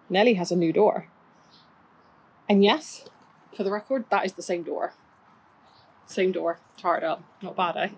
Nelly has a new door. And yes, for the record, that is the same door. Same door, tarred up. Not bad, eh?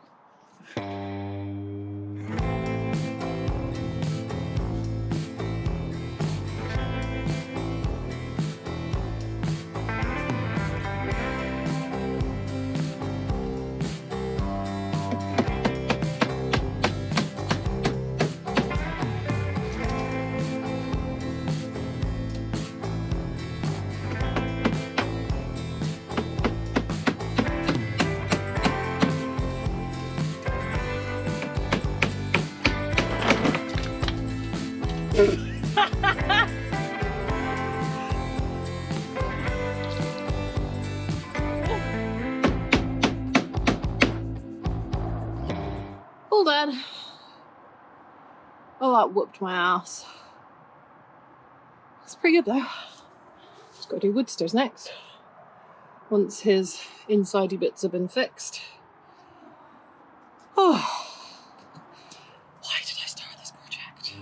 All done. Oh, that whooped my ass. It's pretty good though. Just got to do Woodsters next. Once his insidey bits have been fixed. Oh, why did I start this project?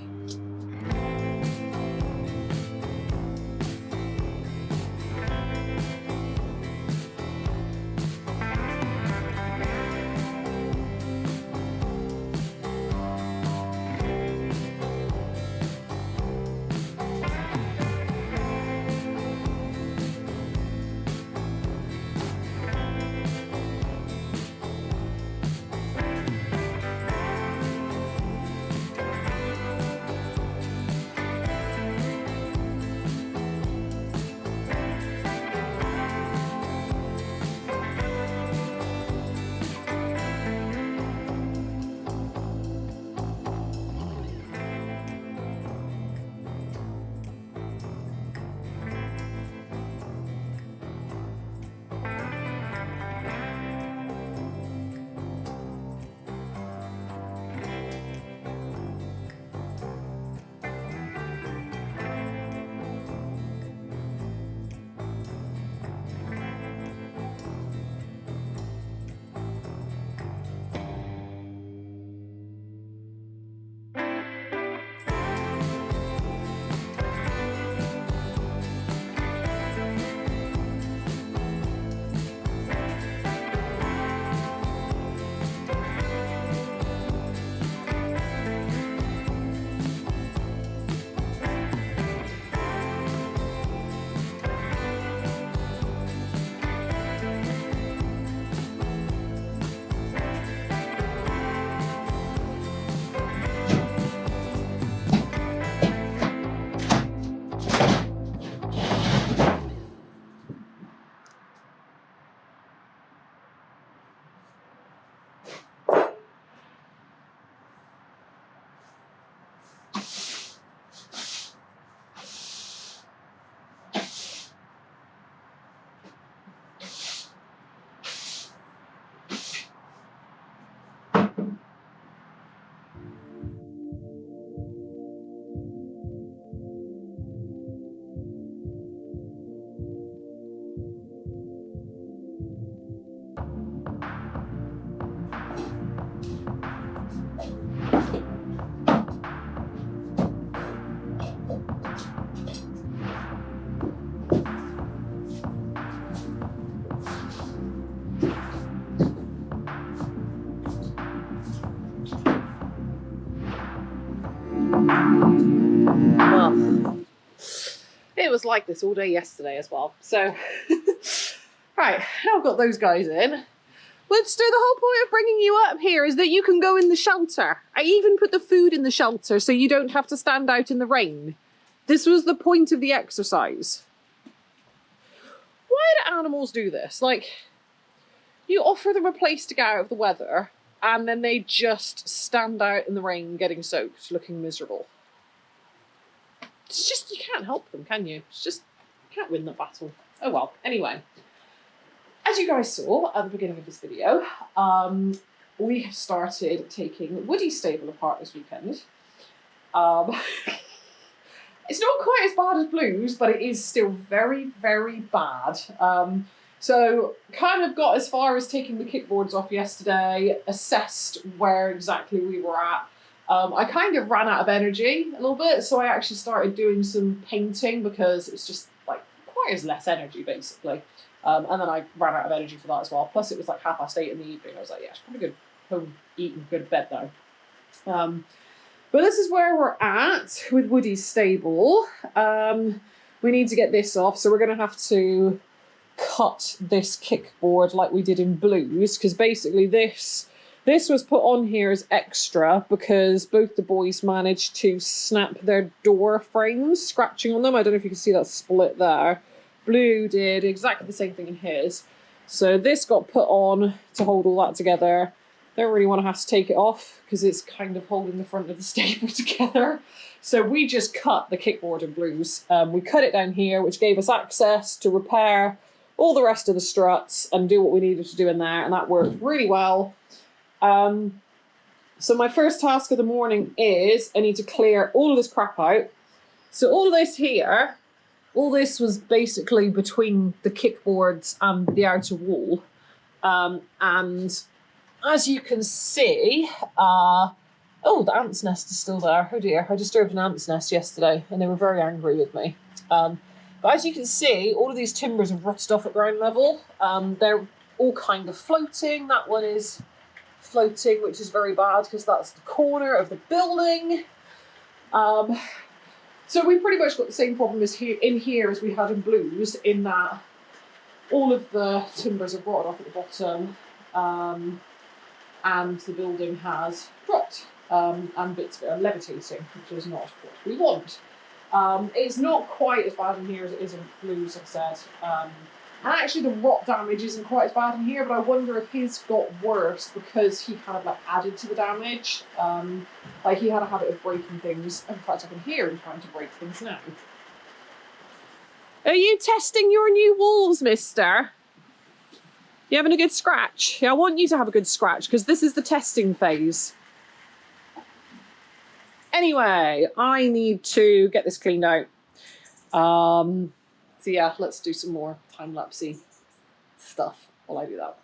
Well, it was like this all day yesterday as well. So, right, now I've got those guys in. Woodster, the whole point of bringing you up here is that you can go in the shelter. I even put the food in the shelter so you don't have to stand out in the rain. This was the point of the exercise. Why do animals do this? Like, you offer them a place to get out of the weather, and then they just stand out in the rain getting soaked, looking miserable. It's just, you can't help them, can you? It's just, you can't win the battle. Oh well, anyway. As you guys saw at the beginning of this video, we have started taking Woody's stable apart this weekend. It's not quite as bad as Blue's, but it is still very, very bad. So kind of got as far as taking the kickboards off yesterday, assessed where exactly we were at, I kind of ran out of energy a little bit, so I actually started doing some painting because it's just like requires less energy basically. And then I ran out of energy for that as well. Plus it was like 8:30 in the evening. I was like, yeah, it's probably good home, eat and go to bed now. But this is where we're at with Woody's stable. We need to get this off, so we're going to have to cut this kickboard like we did in Blues, because basically this was put on here as extra because both the boys managed to snap their door frames, scratching on them. I don't know if you can see that split there. Blue did exactly the same thing in his. So this got put on to hold all that together. Don't really want to have to take it off because it's kind of holding the front of the stable together. So we just cut the kickboard in Blues. We cut it down here, which gave us access to repair all the rest of the struts and do what we needed to do in there, and that worked really well. So my first task of the morning is I need to clear all of this crap out. So all of this here, all this was basically between the kickboards and the outer wall. And as you can see, oh, the ant's nest is still there. Oh dear, I disturbed an ant's nest yesterday and they were very angry with me. But as you can see, all of these timbers have rotted off at ground level. They're all kind of floating. That one is floating, which is very bad because that's the corner of the building. So we pretty much got the same problem as here as we had in Blues, in that all of the timbers are rotted off at the bottom, and the building has dropped, and bits of it are levitating, which is not what we want. It's not quite as bad in here as it is in Blues, like I said. And actually the rot damage isn't quite as bad in here, but I wonder if his got worse because he kind of like added to the damage. Like he had a habit of breaking things. In fact, I can hear him trying to break things now. Are you testing your new walls, mister? You having a good scratch? Yeah, I want you to have a good scratch because this is the testing phase. Anyway, I need to get this cleaned out. So yeah, let's do some more time-lapsey stuff while I do that.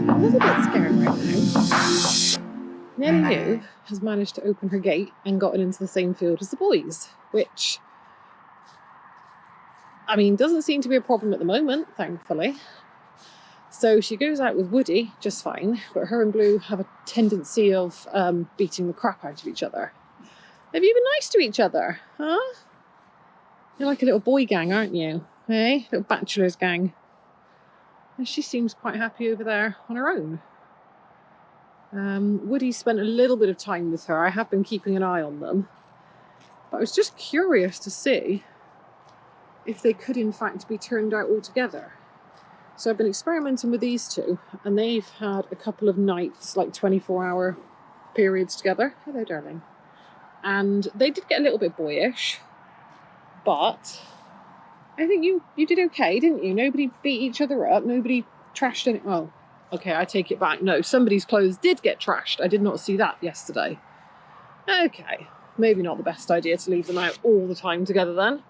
A little bit scared right now. Nellie New has managed to open her gate and gotten into the same field as the boys, which, I mean, doesn't seem to be a problem at the moment, thankfully. So she goes out with Woody just fine, but her and Blue have a tendency of beating the crap out of each other. Have you been nice to each other, huh? You're like a little boy gang, aren't you? Eh? Little bachelor's gang. And she seems quite happy over there on her own. Woody spent a little bit of time with her. I have been keeping an eye on them. But I was just curious to see if they could in fact be turned out all together. So I've been experimenting with these two, and they've had a couple of nights, like 24-hour periods together. Hello, darling. And they did get a little bit boyish, but I think you did okay, didn't you? Nobody beat each other up. Nobody trashed any... Oh, okay, I take it back. No, somebody's clothes did get trashed. I did not see that yesterday. Okay, maybe not the best idea to leave them out all the time together then.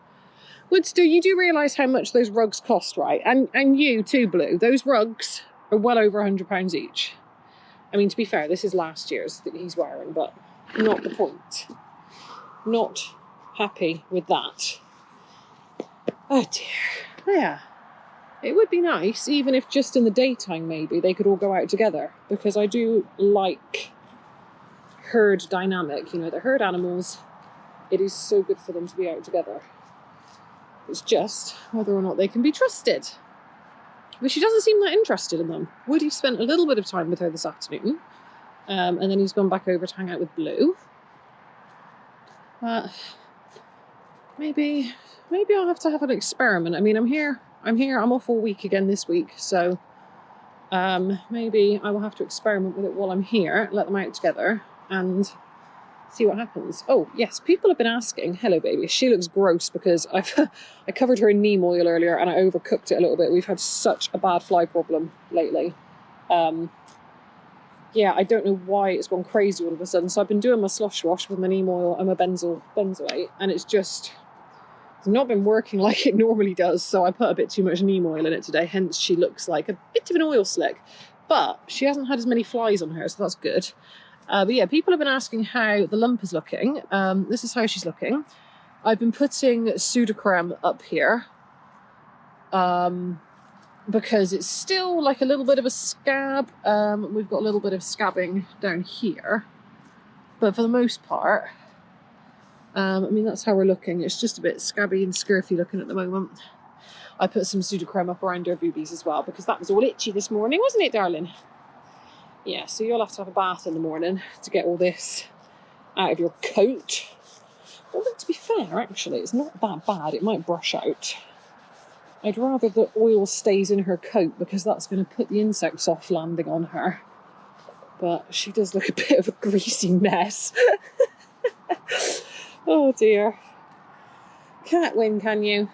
Woodster, you do realise how much those rugs cost, right? And you too, Blue. Those rugs are well over £100 each. I mean, to be fair, this is last year's that he's wearing, but not the point. Not happy with that. Oh dear. Yeah. It would be nice, even if just in the daytime maybe, they could all go out together. Because I do like herd dynamic. You know, the herd animals, it is so good for them to be out together. It's just whether or not they can be trusted. But she doesn't seem that interested in them. Woody spent a little bit of time with her this afternoon. And then he's gone back over to hang out with Blue. Maybe I'll have to have an experiment. I mean, I'm off all week again this week. So maybe I will have to experiment with it while I'm here. Let them out together and see what happens. Oh, yes, people have been asking. Hello, baby. She looks gross because I covered her in neem oil earlier and I overcooked it a little bit. We've had such a bad fly problem lately. Yeah, I don't know why it's gone crazy all of a sudden. So I've been doing my slosh wash with my neem oil and my benzoate, and it's not been working like it normally does. So I put a bit too much neem oil in it today. Hence, she looks like a bit of an oil slick. But she hasn't had as many flies on her, so that's good. But yeah, people have been asking how the lump is looking. This is how she's looking. I've been putting Sudocrem up here because it's still like a little bit of a scab. We've got a little bit of scabbing down here. But for the most part, I mean, that's how we're looking. It's just a bit scabby and scurfy looking at the moment. I put some Sudocrem up around her boobies as well because that was all itchy this morning, wasn't it, darling? Yeah, so you'll have to have a bath in the morning to get all this out of your coat. Although, to be fair, actually, it's not that bad. It might brush out. I'd rather the oil stays in her coat because that's going to put the insects off landing on her. But she does look a bit of a greasy mess. Oh, dear. Can't win, can you?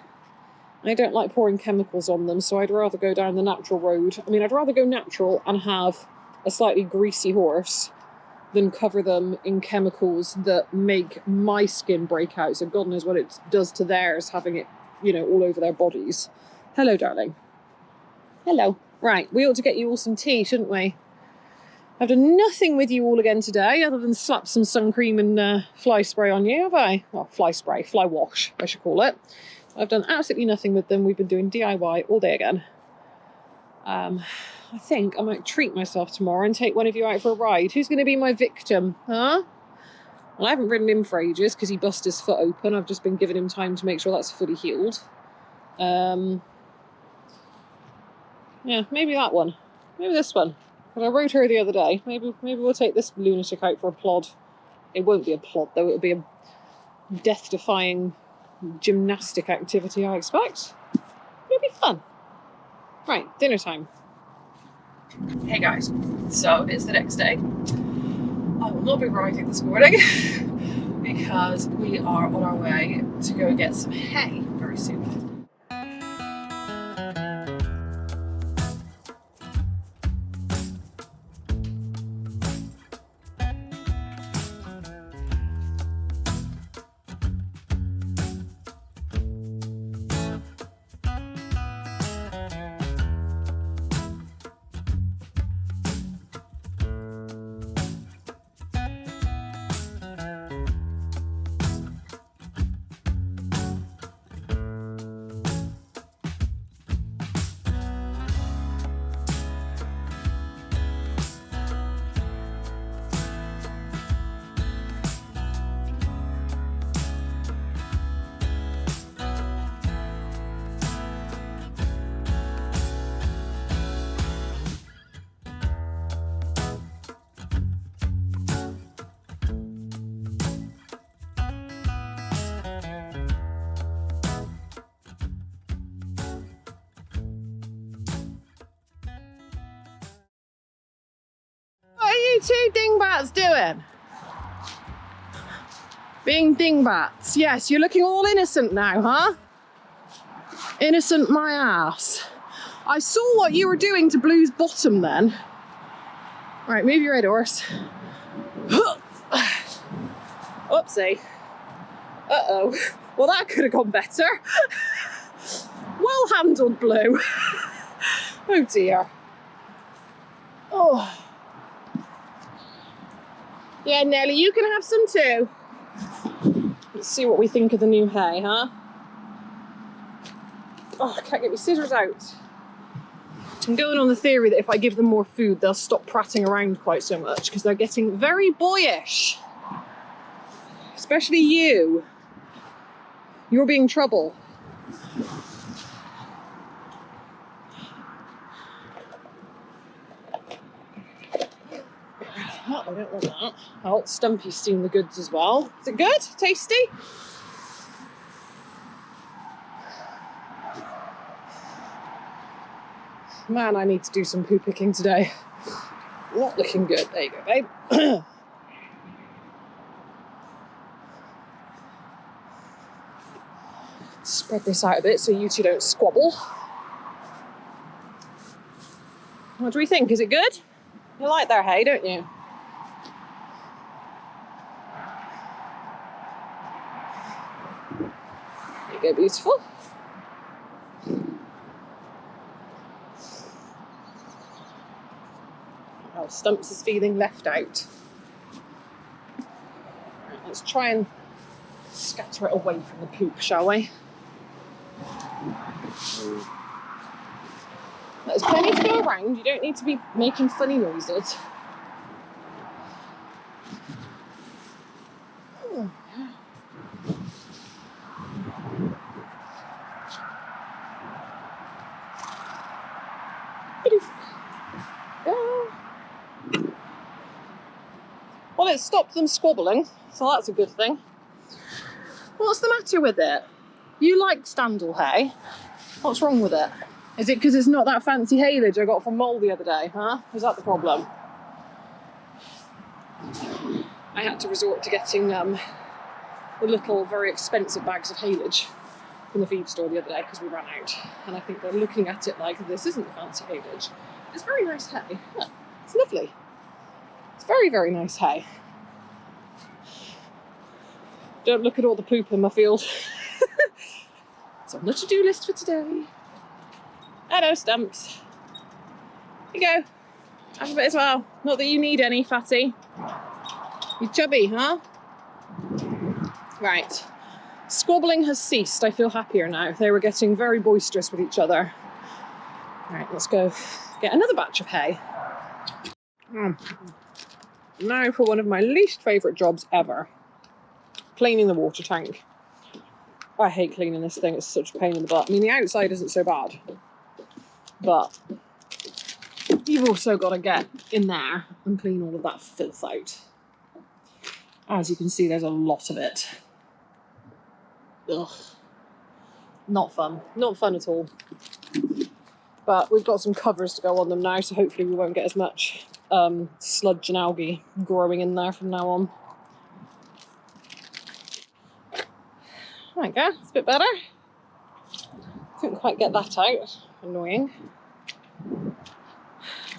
I don't like pouring chemicals on them, so I'd rather go down the natural road. I mean, I'd rather go natural and have a slightly greasy horse than cover them in chemicals that make my skin break out. So God knows what it does to theirs, having it, you know, all over their bodies. Hello, darling. Hello. Right, we ought to get you all some tea, shouldn't we? I've done nothing with you all again today other than slap some sun cream and fly spray on you, have I? Well, fly spray, fly wash, I should call it. I've done absolutely nothing with them. We've been doing DIY all day again. I think I might treat myself tomorrow and take one of you out for a ride. Who's going to be my victim, huh? Well, I haven't ridden him for ages because he busted his foot open. I've just been giving him time to make sure that's fully healed. Yeah, maybe that one. Maybe this one. But I rode her the other day. Maybe we'll take this lunatic out for a plod. It won't be a plod, though. It'll be death-defying gymnastic activity, I expect. It'll be fun. Right, dinner time. Hey guys, so it's the next day. I will not be riding this morning because we are on our way to go and get some hay very soon. What are you two dingbats doing? Being dingbats. Yes, you're looking all innocent now, huh? Innocent my ass. I saw what you were doing to Blue's bottom then. Right, move your head, horse. Oopsie. Uh-oh. Well, that could have gone better. Well handled, Blue. Oh dear. Oh. Yeah, Nelly, you can have some too. Let's see what we think of the new hay, huh? Oh, I can't get my scissors out. I'm going on the theory that if I give them more food, they'll stop prattling around quite so much because they're getting very boyish. Especially you. You're being trouble. Oh, I don't want that. Oh, Stumpy's seen the goods as well. Is it good? Tasty? Man, I need to do some poo picking today. Not looking good. There you go, babe. Spread this out a bit so you two don't squabble. What do we think? Is it good? You like their hay, don't you? There you go, beautiful. Oh, Stumps is feeling left out. Right, let's try and scatter it away from the poop, shall we? There's plenty to go around. You don't need to be making funny noises. Well, it stopped them squabbling, so that's a good thing. What's the matter with it? You like standal hay. What's wrong with it? Is it because it's not that fancy haylage I got from Mole the other day, huh? Is that the problem? I had to resort to getting the little, very expensive bags of haylage from the feed store the other day because we ran out. And I think they're looking at it like, this isn't fancy haylage. It's very nice hay. Look, it's lovely. It's very, very nice hay. Don't look at all the poop in my field. It's on the to-do list for today. Hello, Stumps. Here you go. Have a bit as well. Not that you need any, fatty. You're chubby, huh? Right. Squabbling has ceased. I feel happier now. They were getting very boisterous with each other. Right, let's go get another batch of hay. Now for one of my least favourite jobs ever. Cleaning the water tank. I hate cleaning this thing, it's such a pain in the butt. I mean, the outside isn't so bad, but you've also got to get in there and clean all of that filth out. As you can see, there's a lot of it. Ugh. Not fun. Not fun at all. But we've got some covers to go on them now, so hopefully we won't get as much sludge and algae growing in there from now on. There we go, it's a bit better. Couldn't quite get that out. Annoying.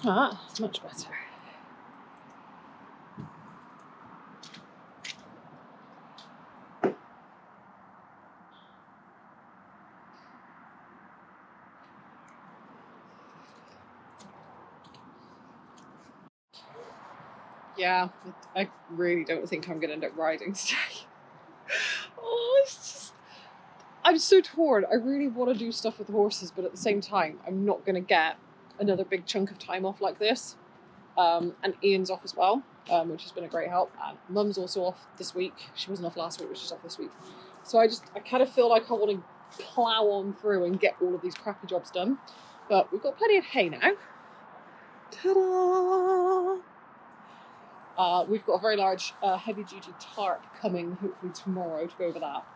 Ah, it's much better. Yeah, I really don't think I'm going to end up riding today. Oh, it's just... I'm so torn. I really want to do stuff with the horses, but at the same time, I'm not going to get another big chunk of time off like this. And Ian's off as well, which has been a great help. And Mum's also off this week. She wasn't off last week, but she's off this week. So I kind of feel like I want to plough on through and get all of these crappy jobs done. But we've got plenty of hay now. Ta-da! We've got a very large heavy-duty tarp coming hopefully tomorrow to go over that.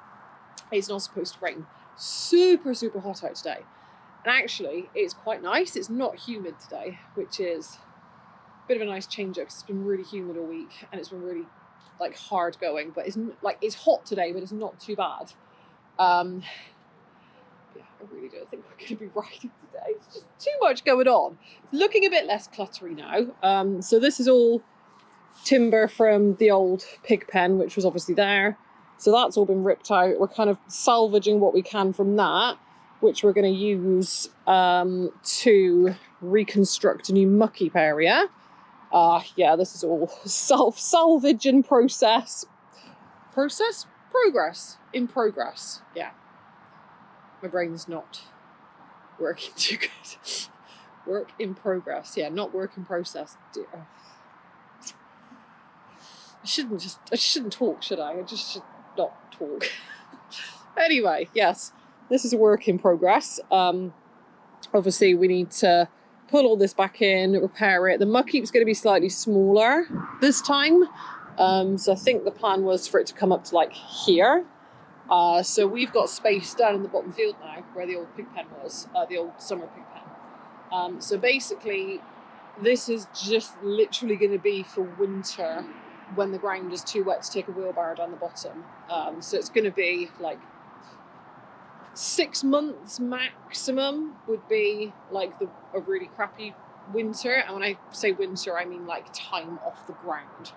It's not supposed to rain. Super, super hot out today. And actually, it's quite nice. It's not humid today, which is a bit of a nice change up because it's been really humid all week and it's been really like hard going. But it's hot today, but it's not too bad. Yeah, I really don't think we're going to be riding today. It's just too much going on. It's looking a bit less cluttery now. So this is all timber from the old pig pen, which was obviously there. So that's all been ripped out. We're kind of salvaging what we can from that, which we're going to use to reconstruct a new muck heap area. Yeah, this is all salvage in process. Progress in progress. Yeah. My brain's not working too good. Work in progress. Yeah, not work in process. Dear. I shouldn't talk, should I? I just should not talk. Anyway, yes, this is a work in progress. Obviously we need to put all this back in, repair it. The muck heap's going to be slightly smaller this time. So I think the plan was for it to come up to like here. So we've got space down in the bottom field now where the old pig pen was, the old summer pig pen. So basically this is just literally going to be for winter when the ground is too wet to take a wheelbarrow down the bottom. So it's going to be like 6 months maximum would be like a really crappy winter. And when I say winter, I mean like time off the ground.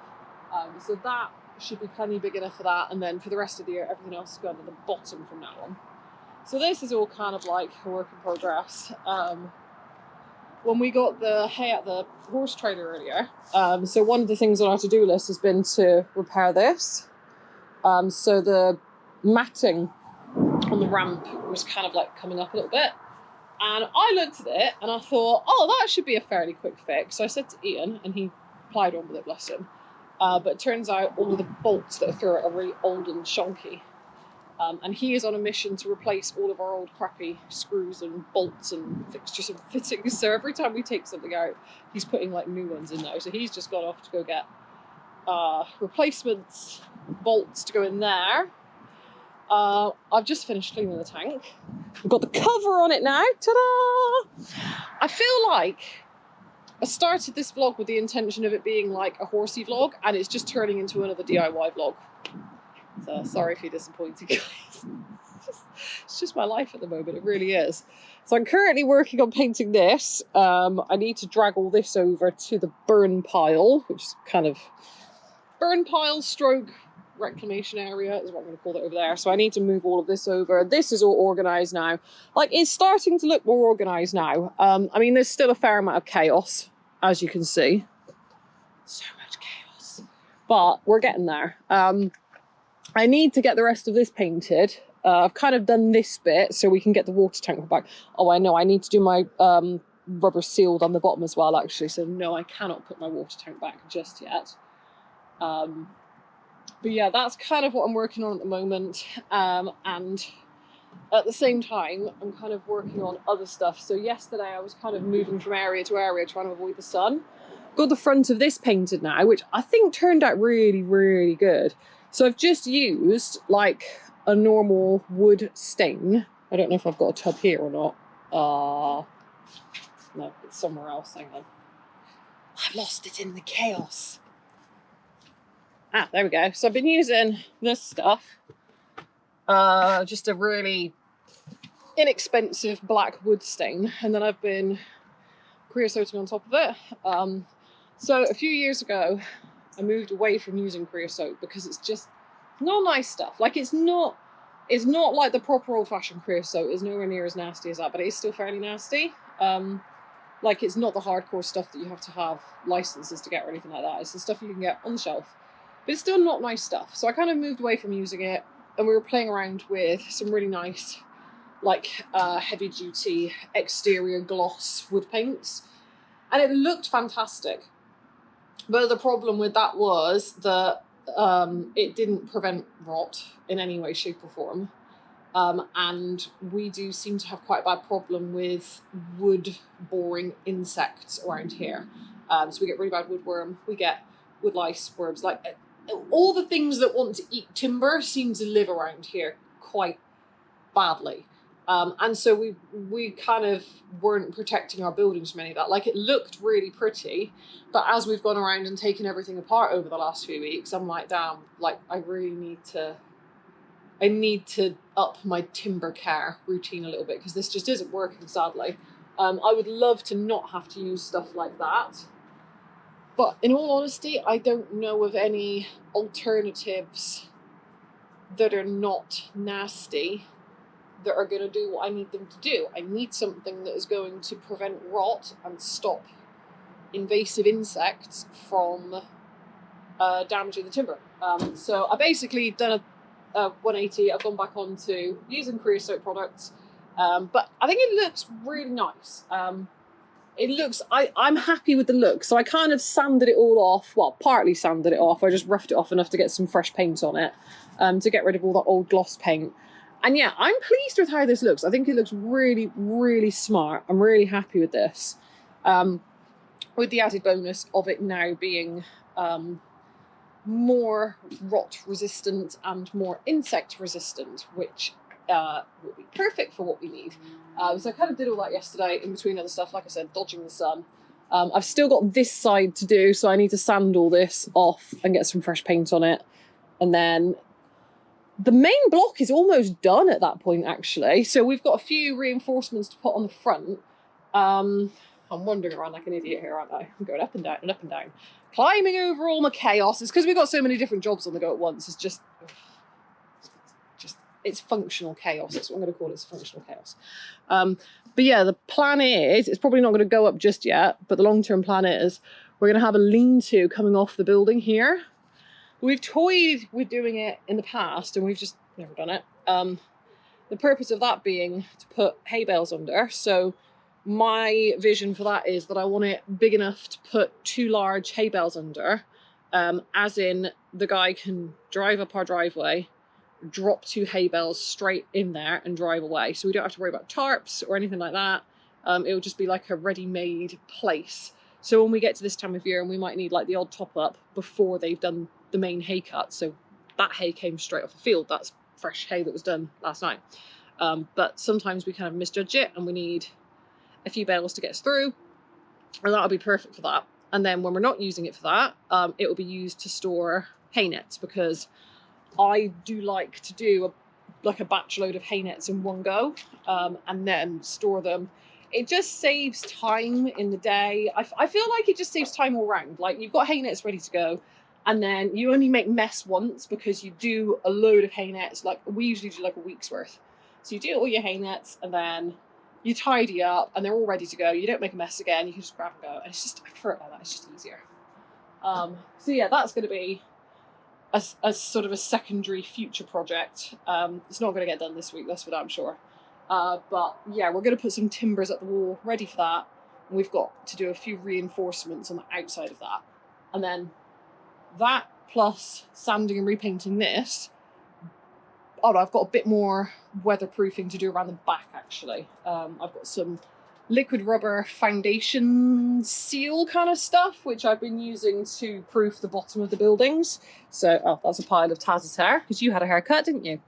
So that should be plenty big enough for that. And then for the rest of the year, everything else is going to the bottom from now on. So this is all kind of like a work in progress. When we got the hay at the horse trailer earlier, so one of the things on our to-do list has been to repair this. So the matting on the ramp was kind of like coming up a little bit. And I looked at it and I thought, oh, that should be a fairly quick fix. So I said to Ian, and he plied on with it, bless him. But it turns out all of the bolts that are through it are really old and shonky. And he is on a mission to replace all of our old crappy screws and bolts and fixtures and fittings. So every time we take something out, he's putting like new ones in now. So he's just gone off to go get replacements, bolts to go in there. I've just finished cleaning the tank. We've got the cover on it now. Ta-da! I feel like I started this vlog with the intention of it being like a horsey vlog, and it's just turning into another DIY vlog. So sorry if you're disappointed, guys. It's just my life at the moment, it really is. So I'm currently working on painting this. I need to drag all this over to the burn pile, which is kind of burn pile stroke reclamation area is what I'm going to call it over there. So I need to move all of this over. This is all organised now. Like, it's starting to look more organised now. I mean, there's still a fair amount of chaos, as you can see. So much chaos. But we're getting there. I need to get the rest of this painted. I've kind of done this bit so we can get the water tank back. Oh, I know, I need to do my rubber sealed on the bottom as well, actually. So no, I cannot put my water tank back just yet. But yeah, that's kind of what I'm working on at the moment. And at the same time, I'm kind of working on other stuff. So yesterday I was kind of moving from area to area trying to avoid the sun. Got the front of this painted now, which I think turned out really, really good. So I've just used like a normal wood stain. I don't know if I've got a tub here or not. No, it's somewhere else. Hang on. I've lost it in the chaos. Ah, there we go. So I've been using this stuff. Just a really inexpensive black wood stain, and then I've been creosoting on top of it. So a few years ago, I moved away from using creosote because it's just not nice stuff. Like it's not like the proper old-fashioned creosote. It's nowhere near as nasty as that, but it is still fairly nasty. Like it's not the hardcore stuff that you have to have licenses to get or anything like that. It's the stuff you can get on the shelf, but it's still not nice stuff. So I kind of moved away from using it, and we were playing around with some really nice, like heavy-duty exterior gloss wood paints, and it looked fantastic. But the problem with that was that it didn't prevent rot in any way, shape or form. And we do seem to have quite a bad problem with wood-boring insects around here. So we get really bad woodworm, we get wood lice, worms, like all the things that want to eat timber seem to live around here quite badly. And so we kind of weren't protecting our buildings from any of that. Like it looked really pretty, but as we've gone around and taken everything apart over the last few weeks, I'm like, damn, like I need to up my timber care routine a little bit because this just isn't working, sadly. I would love to not have to use stuff like that. But in all honesty, I don't know of any alternatives that are not nasty that are going to do what I need them to do. I need something that is going to prevent rot and stop invasive insects from damaging the timber. So I basically done a 180. I've gone back on to using creosote products, but I think it looks really nice. I'm happy with the look. So I kind of sanded it all off. Well, partly sanded it off. I just roughed it off enough to get some fresh paint on it, to get rid of all that old gloss paint. And yeah, I'm pleased with how this looks. I think it looks really, really smart. I'm really happy with this. With the added bonus of it now being more rot resistant and more insect resistant, which will be perfect for what we need. So I kind of did all that yesterday in between other stuff, like I said, dodging the sun. I've still got this side to do, so I need to sand all this off and get some fresh paint on it. And then the main block is almost done at that point, actually. So we've got a few reinforcements to put on the front. I'm wandering around like an idiot here, aren't I? I'm going up and down and up and down. Climbing over all my chaos. It's because we've got so many different jobs on the go at once. It's just it's functional chaos. That's what I'm going to call it. It's functional chaos. But yeah, the plan is, it's probably not going to go up just yet, but the long-term plan is we're going to have a lean-to coming off the building here. We've toyed with doing it in the past and we've just never done it. The purpose of that being to put hay bales under. So my vision for that is that I want it big enough to put 2 large hay bales under, as in the guy can drive up our driveway, drop 2 hay bales straight in there and drive away. So we don't have to worry about tarps or anything like that. It will just be like a ready-made place. So when we get to this time of year and we might need like the odd top up before they've done the main hay cut. So that hay came straight off the field. That's fresh hay that was done last night. But sometimes we kind of misjudge it and we need a few bales to get us through. And that'll be perfect for that. And then when we're not using it for that, it will be used to store hay nets, because I do like to do a batch load of hay nets in one go, and then store them. It just saves time in the day. I feel like it just saves time all round. Like you've got hay nets ready to go, and then you only make mess once because you do a load of hay nets. Like we usually do like a week's worth. So you do all your hay nets and then you tidy up and they're all ready to go. You don't make a mess again. You can just grab and go. And it's just, I prefer it like that. It's just easier. So yeah, that's going to be a sort of a secondary future project. It's not going to get done this week, that's for damn sure. But yeah, we're going to put some timbers at the wall ready for that. And we've got to do a few reinforcements on the outside of that. And then that plus sanding and repainting this. Oh no, I've got a bit more weatherproofing to do around the back actually. I've got some liquid rubber foundation seal kind of stuff, which I've been using to proof the bottom of the buildings. So, oh, that's a pile of Taz's hair, because you had a haircut, didn't you?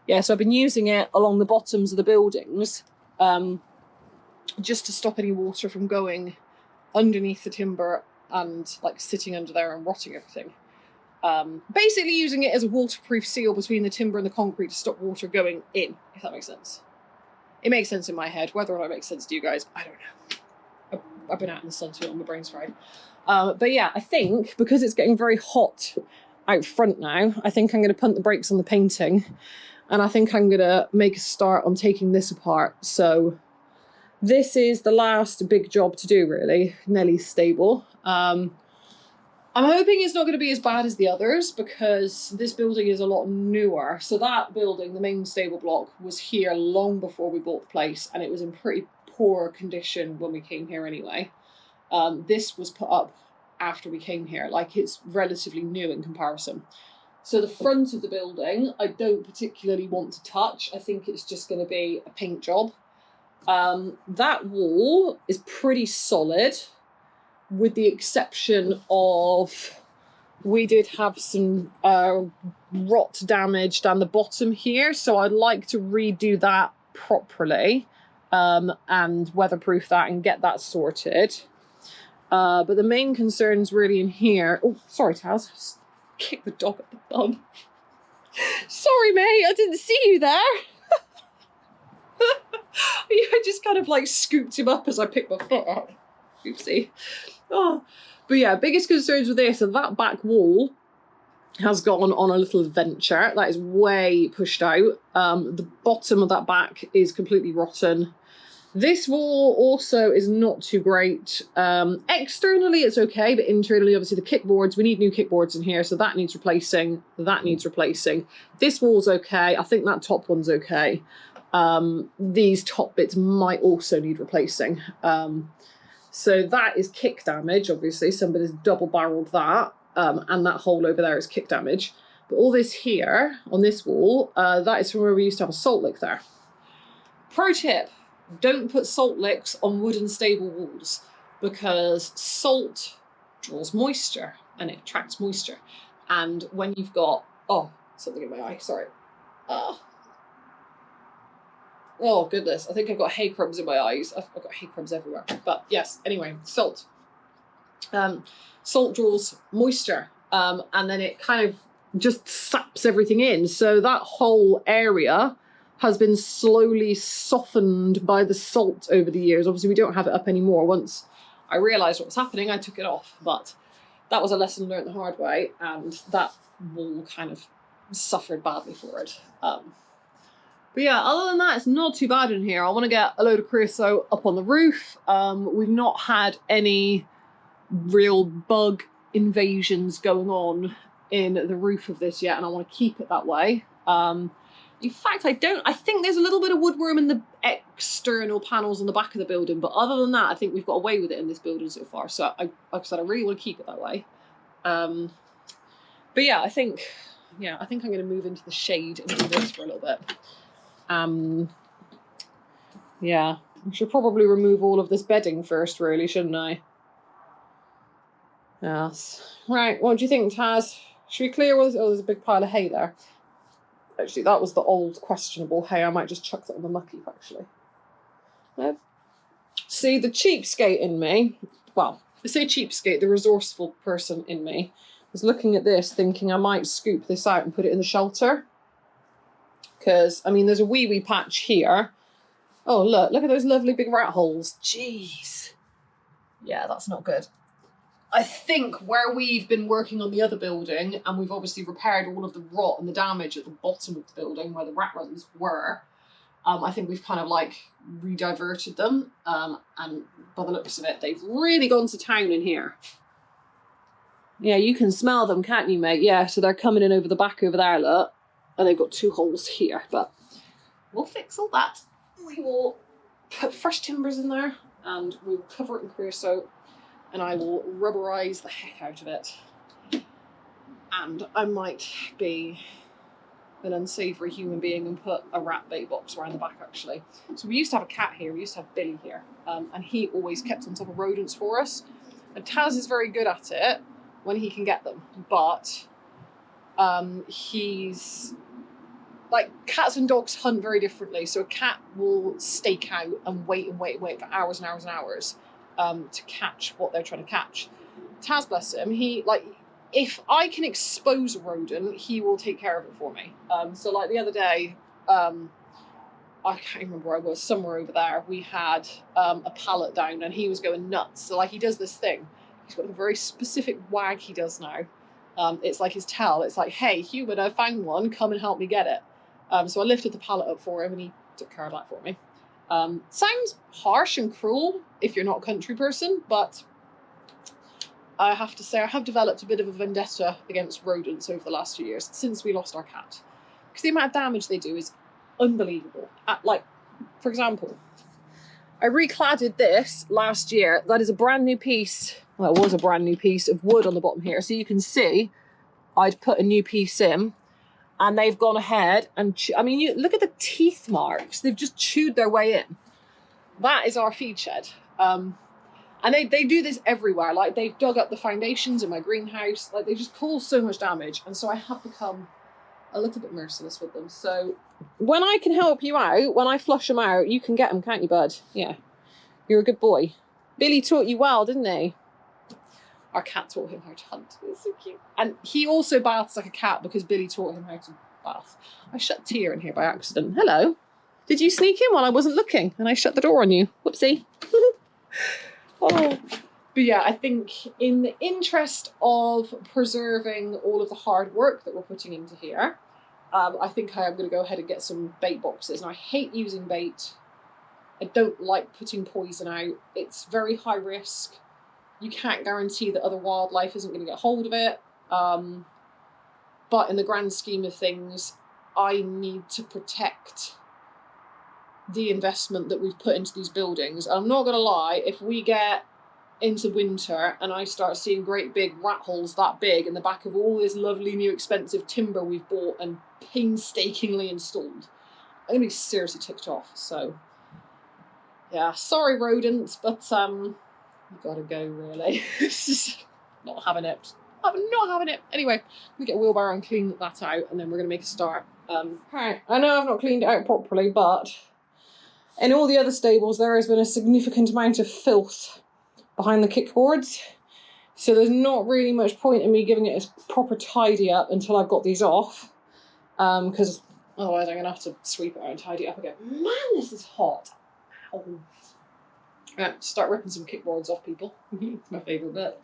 yeah, so I've been using it along the bottoms of the buildings just to stop any water from going underneath the timber and like sitting under there and rotting everything. Basically using it as a waterproof seal between the timber and the concrete to stop water going in, if that makes sense. It makes sense in my head. Whether or not it makes sense to you guys, I don't know. I've been out in the sun too long, my brain's fried. But yeah, I think because it's getting very hot out front now, I think I'm going to punt the brakes on the painting, and I think I'm going to make a start on taking this apart. So this is the last big job to do, really, Nellie's stable. I'm hoping it's not going to be as bad as the others because this building is a lot newer. So that building, the main stable block, was here long before we bought the place, and it was in pretty poor condition when we came here anyway. This was put up after we came here, like it's relatively new in comparison. So the front of the building, I don't particularly want to touch. I think it's just going to be a paint job. That wall is pretty solid, with the exception of we did have some rot damage down the bottom here, so I'd like to redo that properly and weatherproof that and get that sorted. But the main concern's really in here. Oh, sorry, Taz. Just kick the dog at the bum. Sorry, mate, I didn't see you there. I just kind of like scooped him up as I picked my foot up. Oopsie. Oh, but yeah, biggest concerns with this are that back wall has gone on a little adventure. That is way pushed out. The bottom of that back is completely rotten. This wall also is not too great. Externally it's okay, but internally obviously the kickboards, we need new kickboards in here, so that needs replacing, that needs replacing. This wall's okay, I think that top one's okay. These top bits might also need replacing. So that is kick damage, obviously. Somebody's double barreled that, and that hole over there is kick damage. But all this here, on this wall, that is from where we used to have a salt lick there. Pro tip, don't put salt licks on wooden stable walls, because salt draws moisture, and it attracts moisture. And when you've got, oh, something in my eye, sorry. Oh goodness, I think I've got hay crumbs in my eyes. I've got hay crumbs everywhere. But yes, anyway, salt. Salt draws moisture, and then it kind of just saps everything in. So that whole area has been slowly softened by the salt over the years. Obviously, we don't have it up anymore. Once I realised what was happening, I took it off. But that was a lesson learned the hard way, and that wall kind of suffered badly for it. But yeah, other than that, it's not too bad in here. I want to get a load of creosote up on the roof. We've not had any real bug invasions going on in the roof of this yet, and I want to keep it that way. In fact, I think there's a little bit of woodworm in the external panels on the back of the building, but other than that, I think we've got away with it in this building so far. So, like I said, I really want to keep it that way. But yeah, I think I'm going to move into the shade and do this for a little bit. Yeah, I should probably remove all of this bedding first, really, shouldn't I? Yes. Right, what do you think, Taz? Should we clear all this? Oh, there's a big pile of hay there. Actually, that was the old questionable hay. I might just chuck that on the muck heap, actually. No. See, the cheapskate in me, well, I say cheapskate, the resourceful person in me, was looking at this thinking I might scoop this out and put it in the shelter. Because, I mean, there's a wee patch here. Oh, look at those lovely big rat holes. Jeez. Yeah, that's not good. I think where we've been working on the other building, and we've obviously repaired all of the rot and the damage at the bottom of the building where the rat runs were, I think we've kind of like re-diverted them. And by the looks of it, they've really gone to town in here. Yeah, you can smell them, can't you, mate? Yeah, so they're coming in over the back over there, look. And they've got 2 holes here, but we'll fix all that. We will put fresh timbers in there and we'll cover it in creosote, and I will rubberise the heck out of it. And I might be an unsavoury human being and put a rat bait box around the back, actually. So we used to have a cat here, we used to have Billy here, and he always kept on top of rodents for us. And Taz is very good at it when he can get them, but he's like cats and dogs hunt very differently. So a cat will stake out and wait for hours and hours and hours to catch what they're trying to catch. Taz, bless him, he like, if I can expose a rodent, he will take care of it for me. So like the other day, I can't remember where I was, somewhere over there, we had a pallet down and he was going nuts. So like he does this thing. He's got a very specific wag he does now. It's like his tell. It's like, hey, human, I found one. Come and help me get it. So I lifted the pallet up for him and he took care of that for me. Sounds harsh and cruel if you're not a country person, but I have to say I have developed a bit of a vendetta against rodents over the last few years since we lost our cat. Because the amount of damage they do is unbelievable. Like, for example, I recladded this last year. That is a brand new piece. Well, it was a brand new piece of wood on the bottom here. So you can see I'd put a new piece in and they've gone ahead and, I mean, you look at the teeth marks. They've just chewed their way in. That is our feed shed. And they do this everywhere. Like they've dug up the foundations in my greenhouse. Like they just cause so much damage. And so I have become a little bit merciless with them. So when I can help you out, when I flush them out, you can get them, can't you, bud? Yeah. You're a good boy. Billy taught you well, didn't he? Our cat taught him how to hunt. It's so cute. And he also baths like a cat because Billy taught him how to bath. I shut Tia in here by accident. Hello. Did you sneak in while I wasn't looking and I shut the door on you? Whoopsie. Oh. But yeah, I think in the interest of preserving all of the hard work that we're putting into here, I think I am going to go ahead and get some bait boxes. And I hate using bait. I don't like putting poison out. It's very high risk. You can't guarantee that other wildlife isn't going to get hold of it. But in the grand scheme of things, I need to protect the investment that we've put into these buildings. I'm not going to lie, if we get into winter and I start seeing great big rat holes that big in the back of all this lovely new expensive timber we've bought and painstakingly installed, I'm going to be seriously ticked off. So yeah, sorry rodents, but you've got to go really. It's just not having it. I'm not having it. Anyway, I'm going to get a wheelbarrow and clean that out and then we're going to make a start. Right, I know I've not cleaned it out properly, but in all the other stables there has been a significant amount of filth behind the kickboards, so there's not really much point in me giving it a proper tidy up until I've got these off, because otherwise I'm going to have to sweep it out and tidy it up again. Man, this is hot. Oh. Right, start ripping some kickboards off, people. It's my favourite bit.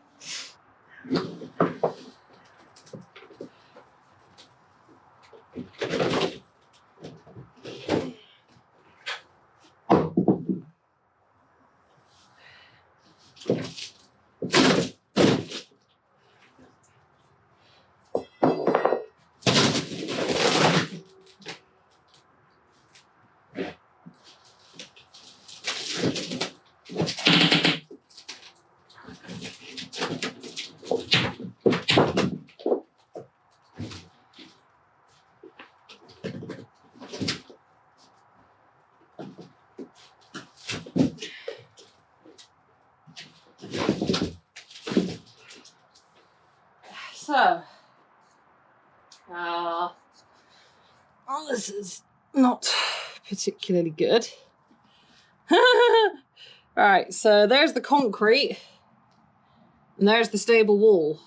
So, oh, this is not particularly good. Right, so there's the concrete, and there's the stable wall.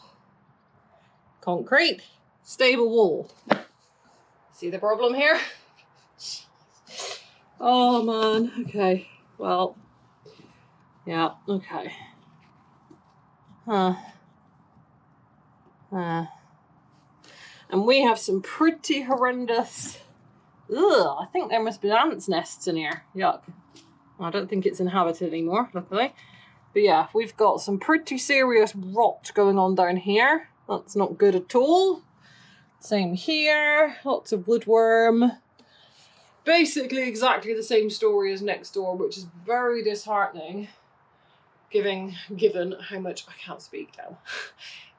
Concrete, stable wall. See the problem here? Oh man, okay, well, yeah, okay. And we have some pretty horrendous, I think there must be ants' nests in here. Yuck. I don't think it's inhabited anymore, luckily. But yeah, we've got some pretty serious rot going on down here. That's not good at all. Same here, lots of woodworm. Basically exactly the same story as next door, which is very disheartening, given how much, I can't speak now,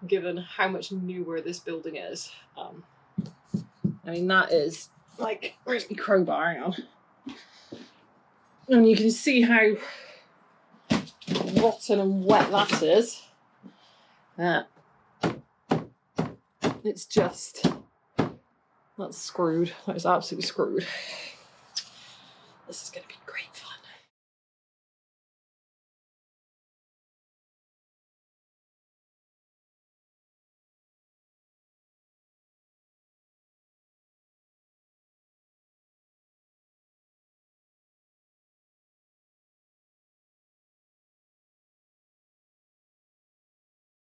given how much newer this building is. I mean, that is like, where's my crowbar? Hang on. And you can see how rotten and wet that is. It's just That's screwed. That is absolutely screwed. This is going to